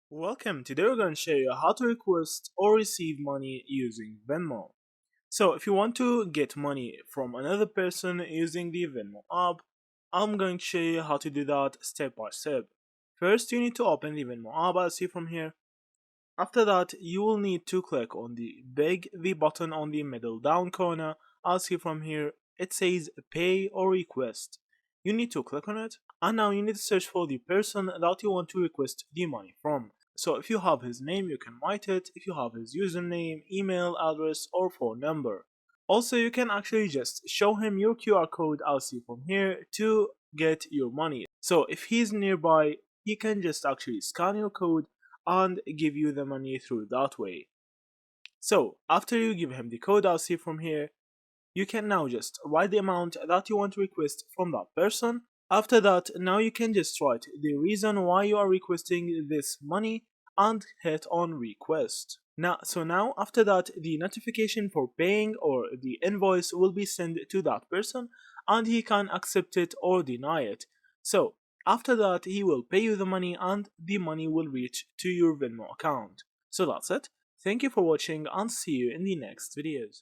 Welcome, today we're going to show you how to request or receive money using Venmo. So if you want to get money from another person using the Venmo app, I'm going to show you how to do that step by step. First, you need to open the Venmo app as see from here. After that, you will need to click on the V button on the middle down corner as see from here. It says pay or request. You need to click on it, and now you need to search for the person that you want to request the money from. So if you have his name, you can write it. If you have his username, email address, or phone number. Also, you can actually just show him your QR code as see from here to get your money. So if he's nearby, he can just actually scan your code and give you the money through that way. So after you give him the code as see from here, you can now just write the amount that you want to request from that person. After that, now you can just write the reason why you are requesting this money and hit on request. Now after that, the notification for paying or the invoice will be sent to that person and he can accept it or deny it. So after that, he will pay you the money and the money will reach to your Venmo account. So that's it. Thank you for watching and see you in the next videos.